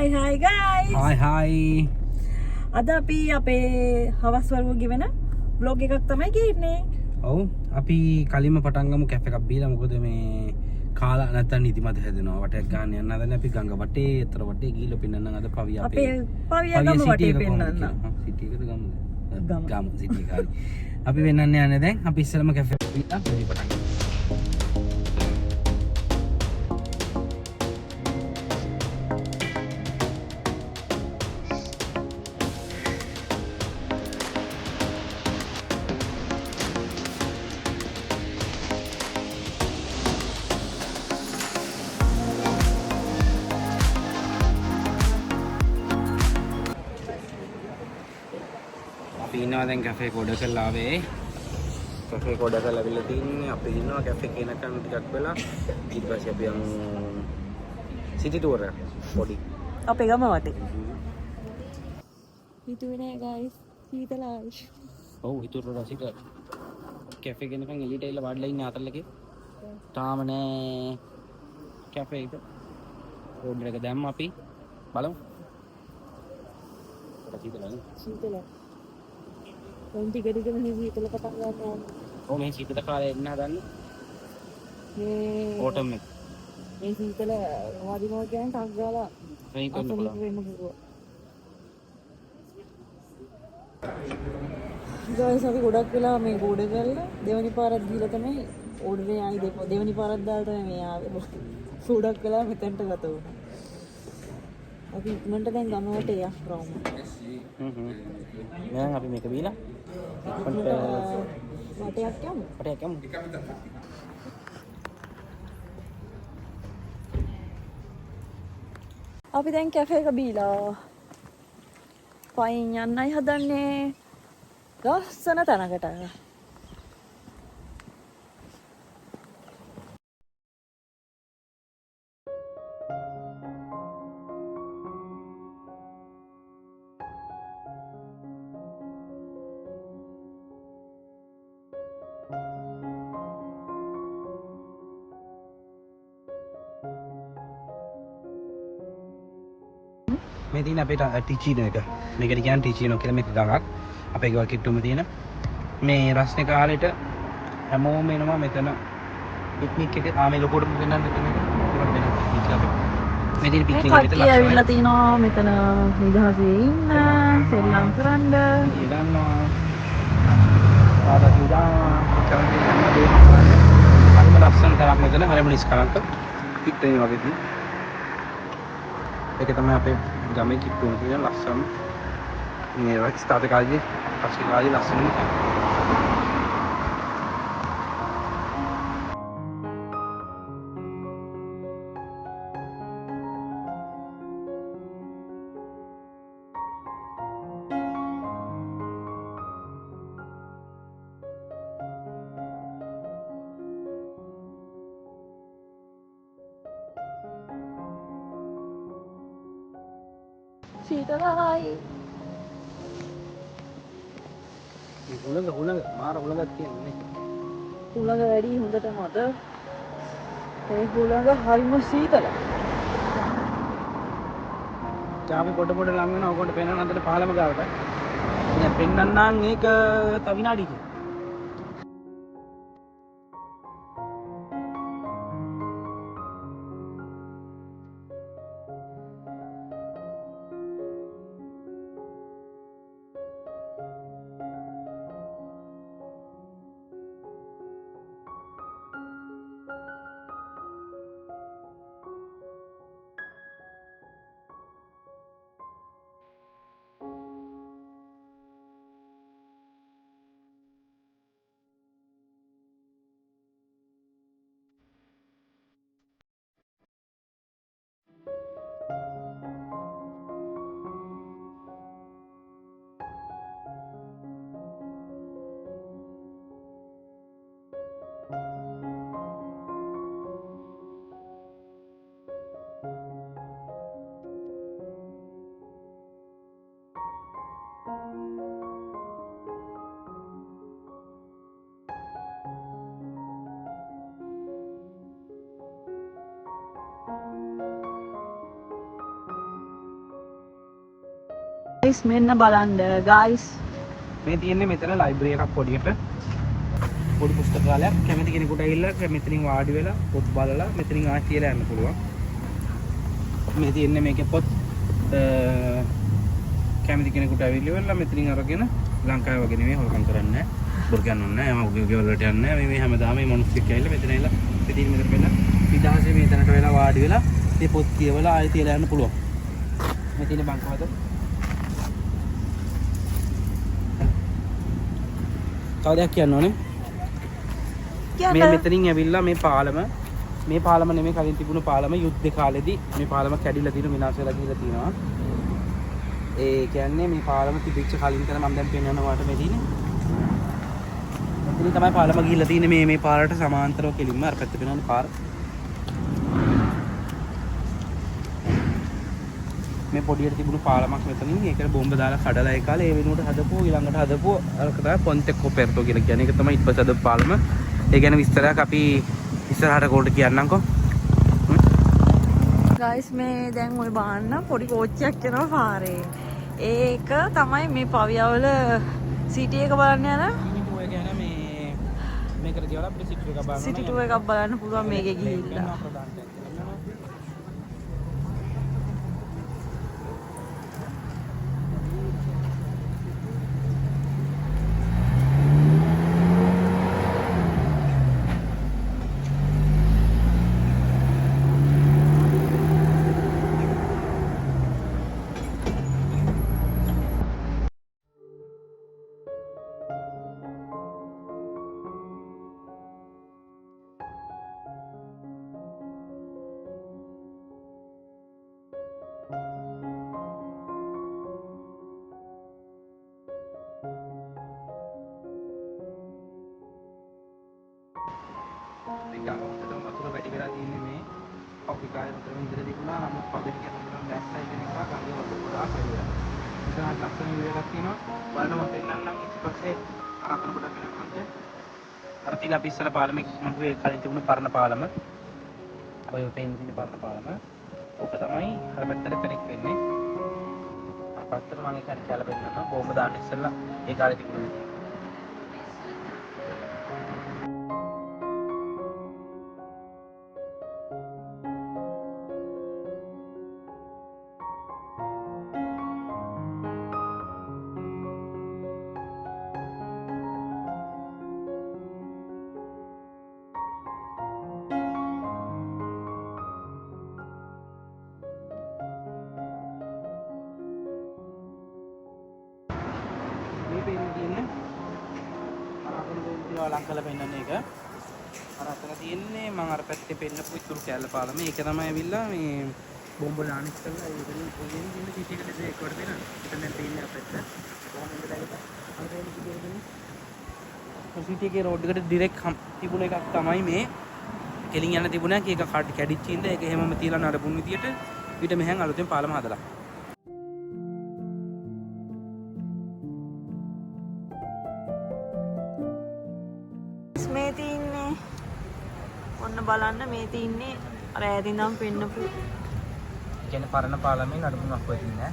Hi guys. Hi. අද අපි අපේ හවස් වරුව ගෙවෙන vlog එකක් තමයි ගේන්නේ. ඔව් අපි කලින්ම පටන් ගමු කැෆේ එකක් බීලා මොකද මේ කාලා නැත්තම් නිදිමත හැදෙනවා වටයක් ගන්න යන්න හදන අපි ගඟ වටේ අතර වටේ ගිහිල්ලා පෙන්නන්න අද පවිය අපේ පවිය ගම වටේ පෙන්නන්න. සිටි එකද ගමු සිටි එක හරි. අපි වෙන්නන්න යන්නේ දැන් අපි ඉස්සෙල්ලම කැෆේ එක බීලා වැඩි පටන් ගමු. අපි ඉන්නවා දැන් කැෆේ එක ඕඩර් කරලා ආවේ. කැෆේ එක ඕඩර් කරලා අවිල්ලා තින්නේ. අපි ඉන්නවා කැෆේ එක එනකන් ටිකක් වෙලා. ඊට පස්සේ අපි යමු සිටි ටුවර් එක පොඩි. අපේ ගම වටේ. හිතුවේ නෑ guys. සීතලයි. ඔව් හිතුවට රසික කැෆේ එක එනකන් එළියට එලා වාඩිලා ඉන්නේ ආතල්ලකේ. තාම නෑ කැෆේ එක. ඕඩර් එක දැම්ම අපි බලමු. සීතලයි. දැන් ටික ටික මෙහි සීතල පටන් ගන්නවා. ඔව් මේ සීතල කාලේ එන්න හදන්නේ. මේ ඕටම් එක. මේ සීතල වදිනවා කියන්නේ ටක් ගාලා වෙයි කරන්න පුළුවන්. වෙන්න පුළුවන්. ගයිස් අපි ගොඩක් වෙලා මේ ඕඩර් කරලා දෙවනි පාරක් දීලා තමයි ඕඩරේ ආයි දෙවනි පාරක් දාලා තමයි මේ ආවේ. ගොඩක් වෙලා මෙතෙන්ට ගත වුණා. අපි ඉක්මනට දැන් ගමවට යන්න රවුම. දැන් අපි මේක බීලා වටයක් යමු. වටයක් යමු. අපි දැන් කැෆේ එක බීලා පයින් යන්නයි හදන්නේ. ලස්සන තැනකට. මේ තියෙන අපේ ටිචිනෝ එක. මේකට කියන්නේ ටිචිනෝ කියලා මේක ගඟක්. අපේ ගෙවල් කිට්ටුම තියෙන. මේ රස්නේ කාලේට හැමෝම එනවා මෙතන පික්නික් එක. මේ ලොකෝට පෙන්නන්න මෙතන. මේ තියෙන පික්නික් එක කට්ටිය ඇවිල්ලා තිනවා මෙතන නිදහසේ ඉන්න සෙල්ලම් කරන්න. ඉඳන්නවා. ආදා කිව්වා කරන්නේ අන්න ලස්සන තරක් මෙතන හරිම නිස්කලංක පිටේ වගේ. ඒක තමයි අපේ ගමේ කිට්ටුම තියෙන ලස්සන මේ ස්ථාපිත කාලේ පස්සේ කාලේ ලස්සන සීතලයි. උලඟ මාර උලඟක් තියෙන්නේ. උලඟ වැඩි හොඳට මත. ඒ උලඟ හරිම සීතලයි. අපි පොඩ ලඟ වෙනවා. ඔකට පේනවා අන්තර පාලම ගාවට. දැන් පෙන්නන්නම් ඒක තව විනාඩියකින්. guys මෙන්න බලන්න guys. මේ තියෙන්නේ මෙතන ලයිබ්‍රරි එකක් පොඩියට. පොඩි පුස්තකාලයක්. කැමති කෙනෙකුට ඇවිල්ලා මෙතනින් වාඩි වෙලා පොත් බලලා මෙතනින් ආයෙත් කියලා යන්න පුළුවන්. මේ තියෙන්නේ මේකේ පොත් කැමති කෙනෙකුට ඇවිල්ලා මෙතනින් අරගෙන ලංකාවේ වගේ නෙමෙයි හොරකම් කරන්නේ නැහැ. බොරු කියන්නේ නැහැ. මම ගෙවල් වලට යන්නේ නැහැ. මේ හැමදාම මේ මිනිස්සුක් ඇවිල්ලා මෙතන ඇවිල්ලා ඉතින් මෙතන වෙලා විදාසේ මේ තැනට වෙලා වාඩි වෙලා මේ පොත් කියවලා ආයෙත් කියලා යන්න පුළුවන්. මේ තියෙන බංකවද තව දෙයක් කියන්න ඕනේ. මේ මෙතනින් ඇවිල්ලා මේ පාලම නෙමෙයි කලින් තිබුණු පාලම යුද්ධ කාලෙදී මේ පාලම කැඩිලා තියෙන විනාශ වෙලා ගිහලා තියෙනවා. ඒ කියන්නේ මේ පාලම තිබිච්ච කලින් තැන මම දැන් පෙන්වන්න වාට මේ තියෙන්නේ. මෙතනින් තමයි පාලම ගිහලා තියෙන්නේ මේ පාරට සමාන්තරව කෙලින්ම අර පැත්තේ පෙන්වන්නේ පාර. මේ පොඩියට තිබුණු පාලමක් මෙතනින් ඒකට බෝම්බ දාලා කඩලා ඒ කාලේ ඒ වෙනුවට හදපුව ඊළඟට හදපුව අර තමයි පොන්තේ කොපෙර්ටෝ කියලා කියන්නේ. ඒක තමයි ඊට පස්සේ හදපු පාලම. ඒ ගැන විස්තරයක් අපි ඉස්සරහට කොල්ට කියන්නම්කෝ. guys මේ දැන් ඔය බාන්න පොඩි කෝච්චියක් යනවා පාරේ. ඒක තමයි මේ පවියවල සිටි එක බලන්න යන. ඔය කියන්නේ මේකට කියලා අපිට සිටි එක බලන්න. සිටි ටූර් එකක් බලන්න පුළුවන් මේකේ ගිහිල්ලා. වතුර වැඩි වෙලා තියෙන්නේ මේ අප්‍රිකාවේ වතුර විතර තිබුණා. නමුත් පදිරි කියන බැස්ලා ඉන්න නිසා ගඟේ වතුර ගොඩාක් වැඩි වෙලා. ඉතින් ලස්සන වීඩියෝ එකක් තියෙනවා. බලන්න මම පෙන්නන්නම්. ඊට පස්සේ අරගෙන ගොඩක් වෙනවා. අර තියලා අපි ඉස්සර පාලමේ මගේ කලින් තිබුණ පරණ පාලම. ඔය පෙන්සිලි පරණ පාලම. ඕක තමයි අර පැත්තට කනෙක්ට් වෙන්නේ. අපත්තර මම ඒක කියලා පෙන්නන්නම්. බෝම්බ දාන්න ඉස්සෙල්ලා ඒ කාලේ තිබුණේ. ලංකල පෙන්නන්නේ එක අර අතන තියෙන්නේ මම අර පැත්තේ පෙන්නපු ඉතුරු කැලල පාලම. ඒක තමයි ඇවිල්ලා මේ බෝම්බ දාන ඉස්සෙල්ලා ඒකෙන් පොඩියෙන් ඉන්න සිටි එකට දෙයක් කොට දෙනවා. එතන දැන් තියෙන්නේ අපිට කොහොමද දැක්කද? අර දෙන්නේ සිටි එකනේ. සිටි එකේ රෝඩ් එකට ඩිරෙක්ට් තිබුණ එකක් තමයි මේ කෙලින් යන තිබුණා. ඒක කැඩිච්ච ඉඳ ඒක හැමම තියලා නඩපුන් විදියට ඊට මෙහෙන් අලුතෙන් පාලම හදලා. මේ තින්නේ ඔන්න බලන්න මේ තින්නේ අර ඈතින් නම් පෙන්නපු කියන්නේ පරණ පාලමේ නඩුමක් වෙ තින්නේ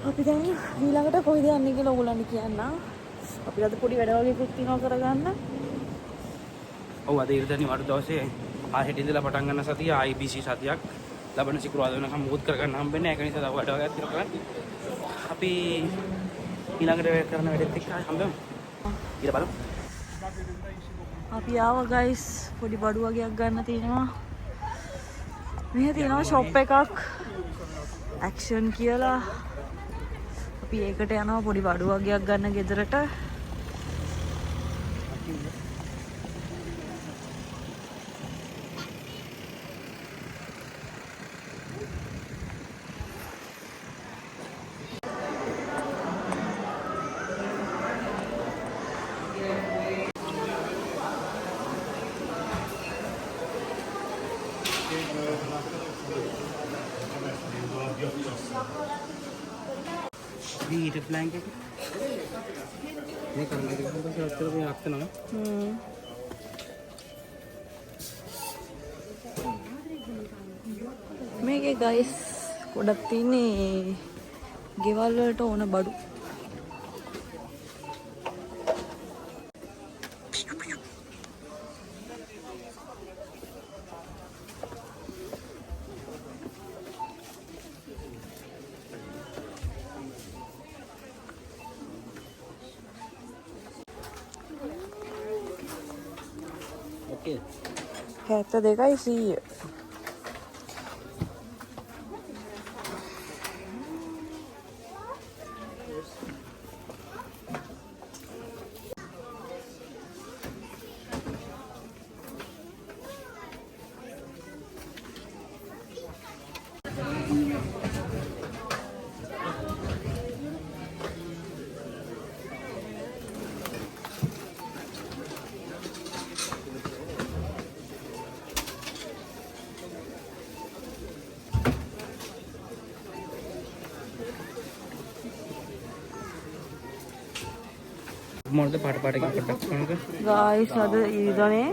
අපි දැන් ඊළඟට කොහෙද යන්නේ කියලා ඕගොල්ලන්ට කියන්න. අපි අද පොඩි වැඩ වගේකුත් තියෙනවා කරගන්න. ඔව් අද ඉරිදා නිවාඩු දවසේ ආයෙත් ඉඳලා පටන් ගන්න සතිය IBC සතියක් ලබන සිකුරාදා වෙනකම් මුකුත් කරගන්න හම්බෙන්නේ නැහැ. ඒක නිසා තව වැඩ වගේක් තියෙනවා කරන්න. අපි ඊළඟට කරන වැඩෙත් එක්ක හම්බෙමු. ඊට බලමු. අපි ආවා guys පොඩි බඩු වගේක් ගන්න තියෙනවා. මෙහෙ තියෙනවා shop එකක් action කියලා. අපි ඒකට යනවා පොඩි බඩු වගේක් ගන්න ගෙදරට. Heated blanket. Ini kan dari kita sudah terus yang aktif nama. එකේ ගයිස් ගොඩක් තියෙන්නේ ගෙවල් වලට ඕන බඩු. Okay. 72 100. මොනද පාට එකක් පොඩ්ඩක් බලන්නක. ගායිස් අද ඊදනේ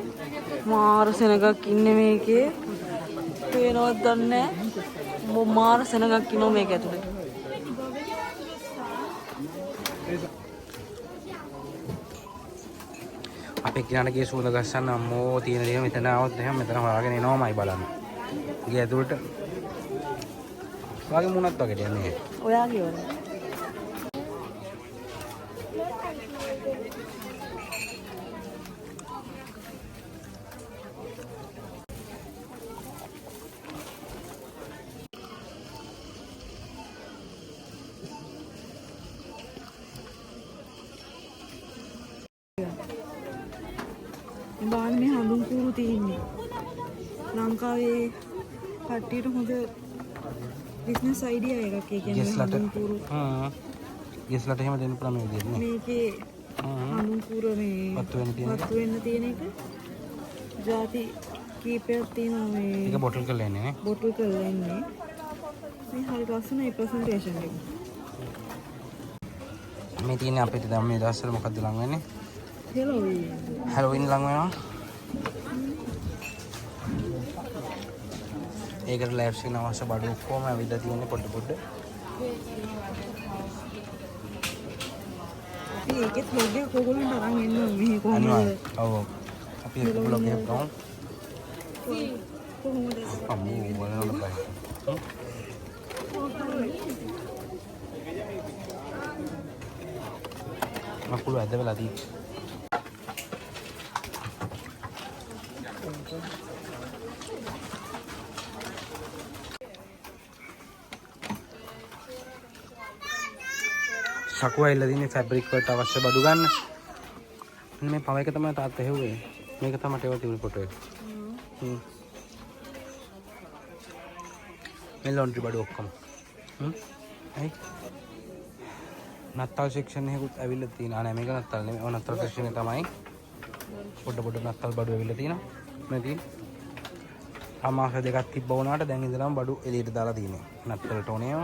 මාර සෙනගක් ඉන්නේ මේකේ. පේනවද දන්නේ නැහැ. මාර සෙනගක් ඉනෝ මේක ඇතුලේ. අපේ කිනාට ගිය සූද ගස්සන්න අම්මෝ තියෙන දේ මෙතන આવොත් එහෙනම් මෙතන හොයාගෙන එනවාමයි බලන්න. ගිය ඇතුළට වාගේ මුණක් වගේ දෙන්නේ. ඔයාගේ වල. බාන මේ හඳුන් කූරු තියෙන්නේ. ලංකාවේ කට්ටියට හොඳ බිස්නස් අයිඩියා එකක්. ඒ කියන්නේ හඳුන් කූරු. ගෙස්ලට එහෙම දෙන්න පුළුවන් මේ විදිහට නේ. මේකේ හඳුන් කූර මේ වත්තු වෙන්න තියෙන එක. ಜಾති කීපයක් තියෙනවා මේ. ඒක බොටල් කරලා එන්නේ නේ. බොටල් කරලා එන්නේ. මේ හරි ලස්සනයි ප්‍රසන්ටේෂන් එක. මේ තියෙන්නේ අපිට දැන් මේ දවස්වල මොකක්ද ලඟ වෙන්නේ? හැලෝවින් ලඟ වෙනවා. ඒකට ලයිව් එකේ අවශ්‍ය බඩු ඔක්කොම ඇවිල්ලා තියෙන්නේ පොඩ. අපි ඒකෙත් ලොග් එක ඔයගොල්ලන්ට අරන් එන්න මෙහි කොහොමද? ඔව්. අපි ඒක බ්ලොග් එකක් ගමු. කොහොමද? අම්මෝ බලන්න බෑ. මකුළු ඇද වෙලා තියෙන්නේ. සකුවා ඉල්ල දින්නේ ෆැබ්‍රික් වලට අවශ්‍ය බඩු ගන්න. මේ පව එක තමයි තාත්තා හෙව්වේ. මේක තමයි ටේවල් තිබුණේ ෆොටෝ එක. මේ ලොන්ඩ්‍රි බඩු ඔක්කොම. හයි. නත්තල් සෙක්ෂන් එකකුත් ඇවිල්ලා තියෙනවා. නෑ මේක නත්තල් නෙමෙයි. ඔය නත්තල් සෙක්ෂන් එක තමයි. පොඩ නත්තල් බඩු ඇවිල්ලා තියෙනවා. මේ තියෙන්නේ. අමාස දෙකක් තිබ්බ වුණාට දැන් ඉඳලාම බඩු එළියට දාලා තියෙනවා. නත්තල් ටෝනේ.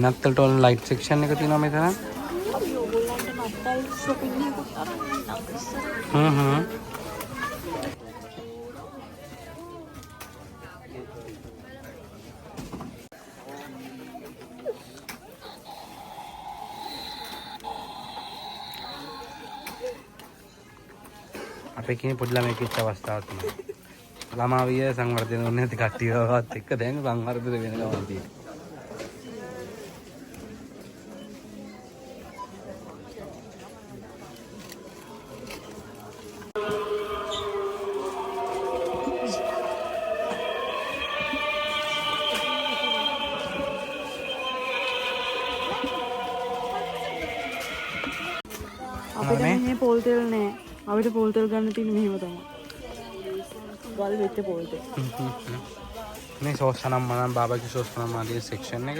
නත්තල් ටෝන් ලයිට් සෙක්ෂන් එක තියෙනවා මෙතන. අපි ඔයගොල්ලන්ට නත්තල් shopping එකක් අරන් යන්න. අපේ කෙනෙක් පොඩි ළමයෙක් ඉච්ච අවස්ථාවක් තියෙනවා. ළමා විය සංවර්ධනය වෙන්නේ නැති කට්ටියවත් එක්ක දැන් සංවර්ධන වෙන ගමන් තියෙනවා. අපිට මෙහෙ පොල් තෙල් නෑ. අපිට පොල් තෙල් ගන්න තියෙන්නේ මෙහෙම තමයි. ගල් වෙච්ච පොල් තෙල්. මේ සෝස් නම් මනම් බාබාගේ සෝස් නම් ආදී සෙක්ෂන් එක.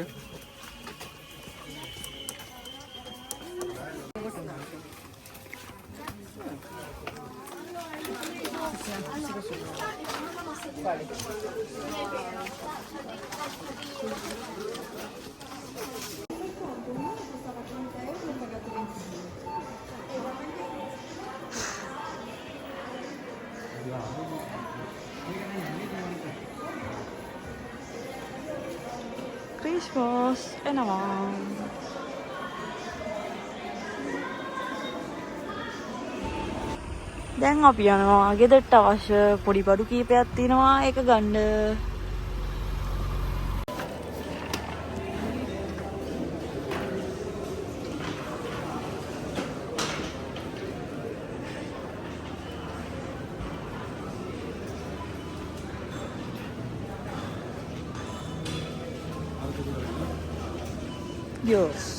ක්‍රිස්මස් එනවා. දැන් අපි යනවා ගෙදරට අවශ්‍ය පොඩි බඩු කීපයක් තියෙනවා ඒක ගන්න. Yes.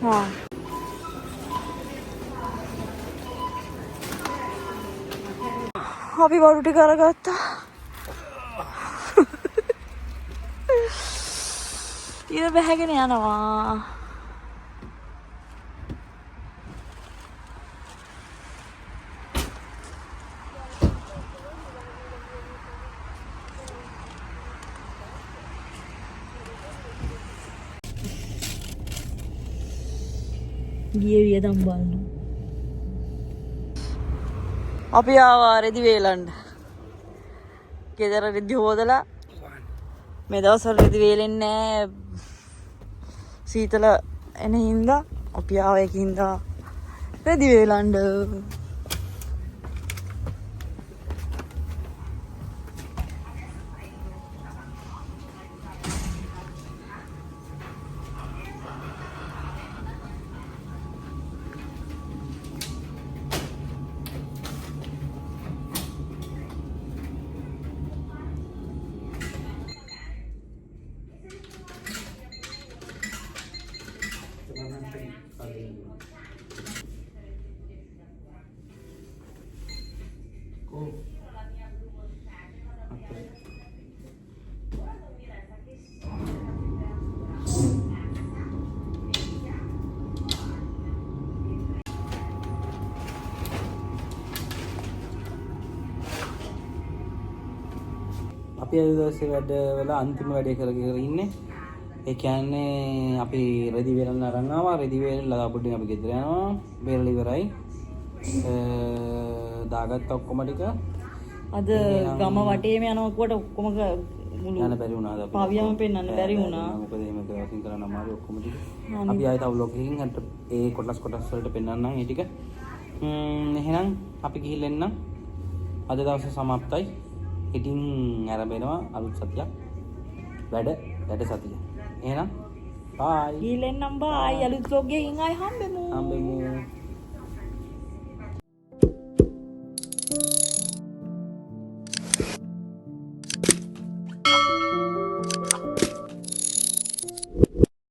हाँ අපි වරුටි කරගත්තා. ඉර බැහැගෙන යනවා. ගිය වියදම් බලන්න. අපි ආවා රෙදි වේලන්න. ගෙදර රෙදි හොදලා මේ දවස්වල රෙදි වේලෙන්නේ නැහැ. සීතල එන හින්දා අපි ආවා ඒකින්ද රෙදි වේලන්න. අපි අද දවසේ වැඩවල අන්තිම වැඩේ කරගෙන ඉන්නේ. ඒ කියන්නේ අපි රෙදි වේලන්න අරන් ආවා. රෙදි වේලලා දාපුටින් අපි ගෙදර යනවා. වේලලා ඉවරයි. දාගත්ත ඔක්කොම ටික අද ගම වටේම යනකොට ඔක්කොම මුළු යන්න බැරි වුණා. අපි පාවියම පෙන්වන්න බැරි වුණා. මොකද එහෙම දවසින් කරන්න අමාරු ඔක්කොම ටික. අපි ආයෙ තව vlog එකකින් අර ඒ කොටස් වලට පෙන්වන්නම් ඒ ටික. එහෙනම් අපි ගිහිල්ලා එන්නම්. අද දවසේ සමාප්තයි. ඉතින් ආරම්භ අලුත් සතියක්. වැඩ සතිය. එහෙනම් බයි. ගිහිල්ලා එන්නම් බයි. අලුත් vlog එකකින් ආයෙ හම්බෙමු.